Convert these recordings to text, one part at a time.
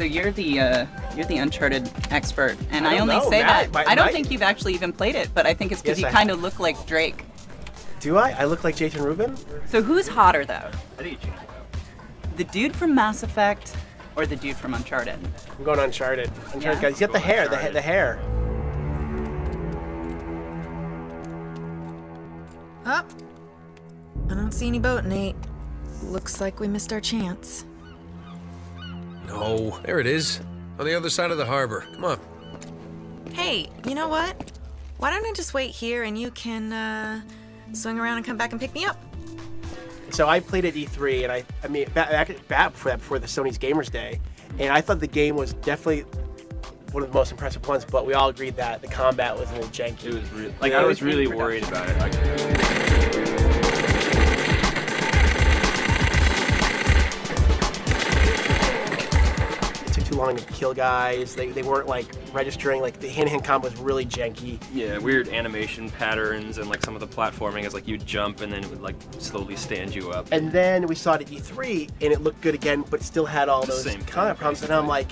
you're the Uncharted expert, and I only know, say Matt, that. I don't think you've actually even played it, but I think it's because Yes, you kind of look like Drake. Do I? I look like Jason Rubin? So who's hotter though? I think you The dude from Mass Effect or the dude from Uncharted? I'm going Uncharted. Uncharted, Yeah? guys. You got the hair, the hair. Oh, I don't see any boat, Nate. Looks like we missed our chance. No, there it is. On the other side of the harbor. Come on. Hey, you know what? Why don't I just wait here and you can, swing around and come back and pick me up? So I played at E3, and I mean, back before the Sony's Gamers Day, and I thought the game was definitely one of the most impressive ones, but we all agreed that the combat was a little janky. It was really, like, I was really worried about it. It took too long to kill guys. They weren't like registering. Like the hand-to-hand combat was really janky. Yeah, weird animation patterns, and like some of the platforming is like you jump and then it would like slowly stand you up. And then we saw it at E3, and it looked good again, but still had all those Same combat problems. And I'm like,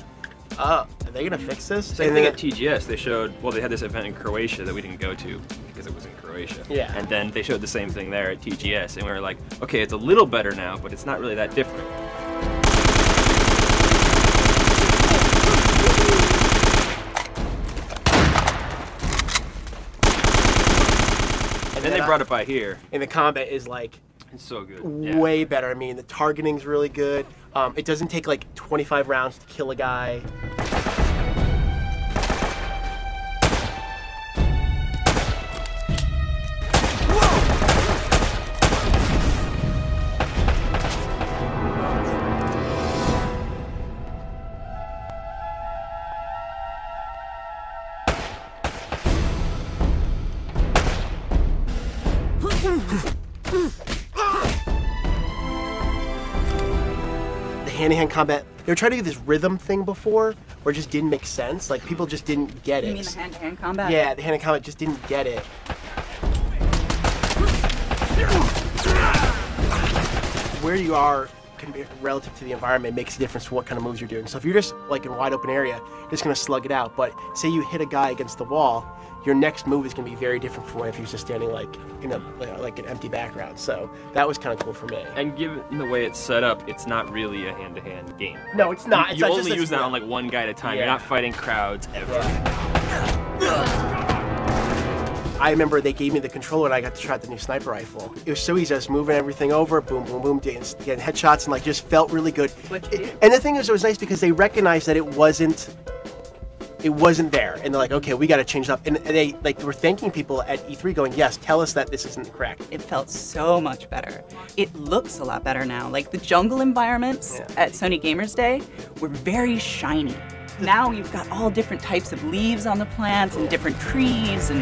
are they gonna fix this? Same And thing then at TGS. They showed, well, they had this event in Croatia that we didn't go to because it was in Croatia. Yeah. And then they showed the same thing there at TGS, and we were like, okay, it's a little better now, but it's not really that different. And then they brought it by here. And the combat is like It's so good. way better. I mean, the targeting's really good. It doesn't take like 25 rounds to kill a guy. Hand-to-hand combat, they were trying to do this rhythm thing before, where it just didn't make sense. Like, people just didn't get it. You mean the hand-to-hand combat? Yeah, the hand-to-hand combat just didn't get it. Where you are relative to the environment makes a difference for what kind of moves you're doing. So if you're just like in a wide open area, you're just gonna slug it out. But say you hit a guy against the wall, your next move is gonna be very different from if you're just standing like in a like an empty background. So that was kind of cool for me. And given the way it's set up, it's not really a hand-to-hand game. No, it's not. It's You not only just use that on like one guy at a time. Yeah. You're not fighting crowds ever. I remember they gave me the controller and I got to try the new sniper rifle. It was so easy, just moving everything over, boom, boom, boom, getting headshots, and like just felt really good. And the thing is, it was nice because they recognized that it wasn't there, and they're like, okay, we got to change it up. And they were thanking people at E3, going, yes, tell us that this isn't correct. It felt so much better. It looks a lot better now. Like the jungle environments at Sony Gamers Day were very shiny. Now you've got all different types of leaves on the plants and different trees and...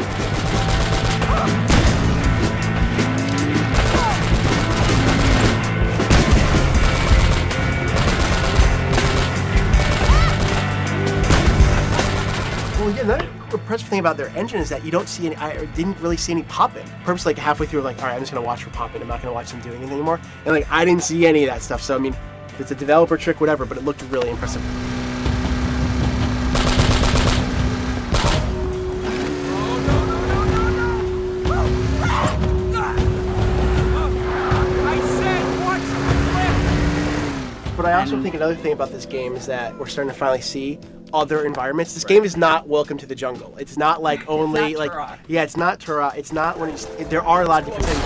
Well, yeah, the impressive thing about their engine is that you don't see any, I didn't really see any pop-in. Purposely, like halfway through, like, all right, I'm just gonna watch for pop-in. I'm not gonna watch them doing anything anymore. And like, I didn't see any of that stuff. So I mean, it's a developer trick, whatever, but it looked really impressive. But I also think another thing about this game is that we're starting to finally see other environments. This game is not Welcome to the Jungle. It's not like only It's not like Turok. Yeah, it's not Turok. It's not when it's, there are a lot of different things.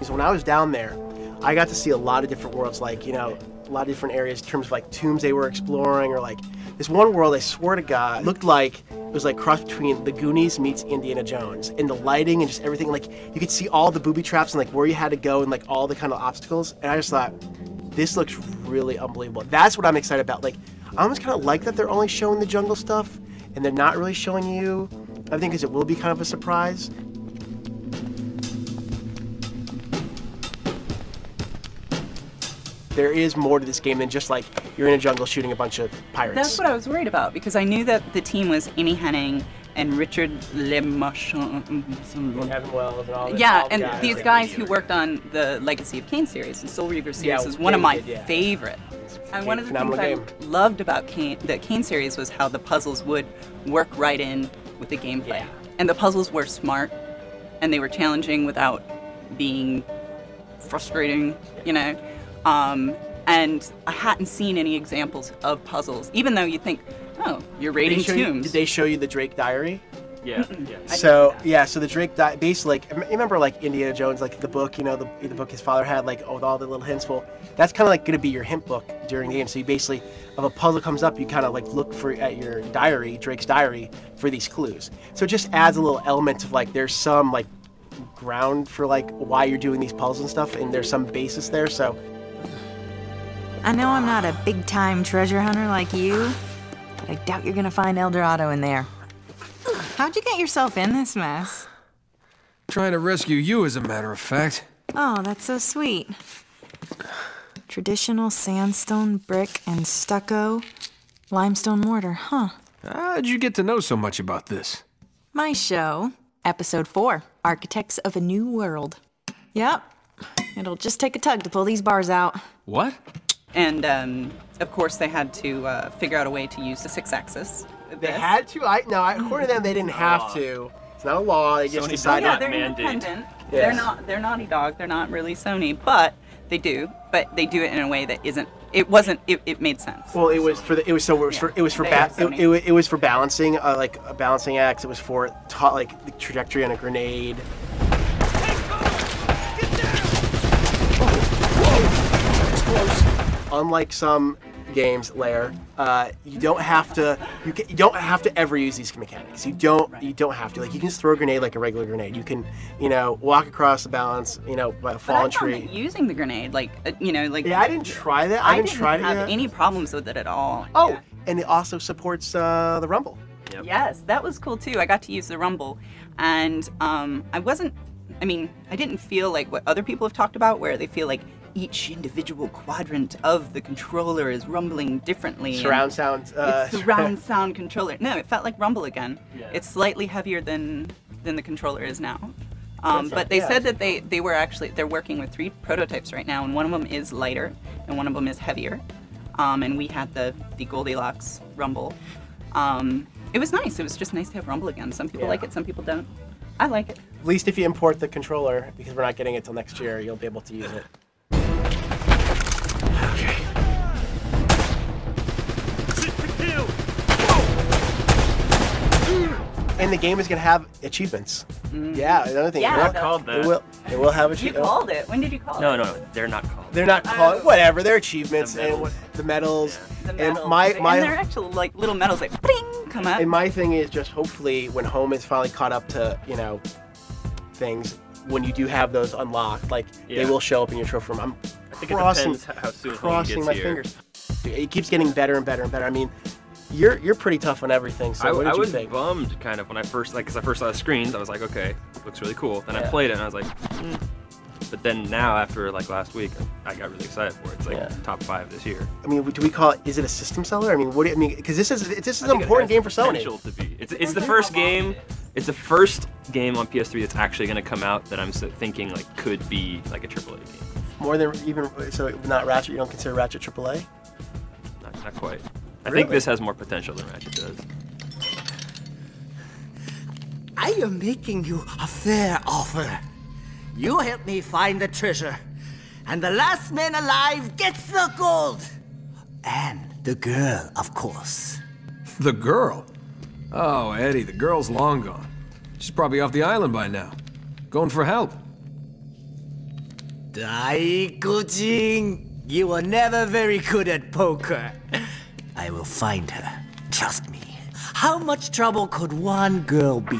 So when I was down there, I got to see a lot of different worlds, like, you know, a lot of different areas in terms of like tombs they were exploring, or like this one world, I swear to God, looked like it was like cross between The Goonies meets Indiana Jones, and the lighting and just everything. Like you could see all the booby traps and like where you had to go and like all the kind of obstacles. And I just thought, this looks really unbelievable. That's what I'm excited about. Like I almost kind of like that they're only showing the jungle stuff and they're not really showing you everything, because it will be kind of a surprise. there is more to this game than just like you're in a jungle shooting a bunch of pirates. That's what I was worried about because I knew that the team was Amy Henning and Richard Lemachon. Evan Wells and all this. Yeah, all the and guys. these guys who worked on the Legacy of Kain series, the Soul Reaver series, Yeah, is one of my David, yeah. favorite. And one of the Phenomenal things game. I loved about the Kain series was how the puzzles would work right in with the gameplay. Yeah. And the puzzles were smart, and they were challenging without being frustrating, you know. And I hadn't seen any examples of puzzles, even though you think, oh, you're raiding tombs. Did they show you the Drake Diary? Yeah. So so the Drake basically, like, you remember like Indiana Jones, like the book, you know, the book his father had, like with all the little hints. Well, that's kind of like going to be your hint book during the game. So you basically, if a puzzle comes up, you kind of like look at your diary, Drake's diary, for these clues. So it just adds a little element of like there's some like ground for like why you're doing these puzzles and stuff, and there's some basis there. So I know I'm not a big-time treasure hunter like you, but I doubt you're gonna find El Dorado in there. How'd you get yourself in this mess? Trying to rescue you, as a matter of fact. Oh, that's so sweet. Traditional sandstone, brick, and stucco, limestone mortar, huh? How'd you get to know so much about this? My show, Episode 4, Architects of a New World. Yep, it'll just take a tug to pull these bars out. What? And of course, they had to figure out a way to use the 6-axis. they had to. According to them, they didn't have to. It's not a law. They just Sony decided. Yeah, not they're mandate. independent. Yes. They're Naughty Dog. They're not really Sony, but they do. But they do it in a way that isn't. It wasn't. It made sense. Well, it was for it was for balancing, like a balancing act. It was for like the trajectory on a grenade. Unlike some games, Lair, you don't have to. You don't have to ever use these mechanics. You don't have to. Like, you can just throw a grenade like a regular grenade. You can, walk across the balance, by a fallen but I found tree. that using the grenade, like. Yeah, I didn't try that. I didn't didn't try have it yet. any problems with it at all. Oh, Yeah. and it also supports the rumble. Yep. Yes, that was cool too. I got to use the rumble, and I didn't feel like what other people have talked about, where they feel like each individual quadrant of the controller is rumbling differently. Surround sound. It's surround sound controller. No, it felt like rumble again. Yeah. It's slightly heavier than the controller is now. But they yeah. said that they're working with 3 prototypes right now, and one of them is lighter, and one of them is heavier. And we had the Goldilocks rumble. It was nice. It was just nice to have rumble again. Some people like it, some people don't. I like it. At least if you import the controller, because we're not getting it till next year, you'll be able to use it. And the game is going to have achievements. Yeah, another thing. Yeah, it will, called that. It will have You achievements. called it. When did you call it? No, they're not called. They're not called whatever. They're achievements The and medals. the medals. The And medals. my And they're actual like little medals like bling come up. and my thing is just hopefully when home is finally caught up to things, when you do have those unlocked, like they Yeah. will show up in your trophy room. I'm I think crossing, it depends how soon home crossing gets my here. fingers. It keeps getting better and better and better. I mean, you're pretty tough on everything. So what I did you was think? bummed kind of when I first because I first saw the screens. I was like, okay, looks really cool. Then I played it and I was like, But then now after like last week, I got really excited for it. It's like top 5 this year. I mean, do we call it? Is it a system seller? I mean, what do you mean? Because this is I an think it important has game for Sony. potential to be. It's the first game. It's the first game on PS3 that's actually going to come out that I'm thinking like could be like a AAA game. More than even so, not Ratchet. You don't consider Ratchet AAA? Not quite. I Really? think this has more potential than Ratchet does. I am making you a fair offer. You help me find the treasure, and the last man alive gets the gold. And the girl, of course. The girl? Oh, Eddie, the girl's long gone. She's probably off the island by now. Going for help. Daikujin, you were never very good at poker. I will find her. Trust me. How much trouble could one girl be?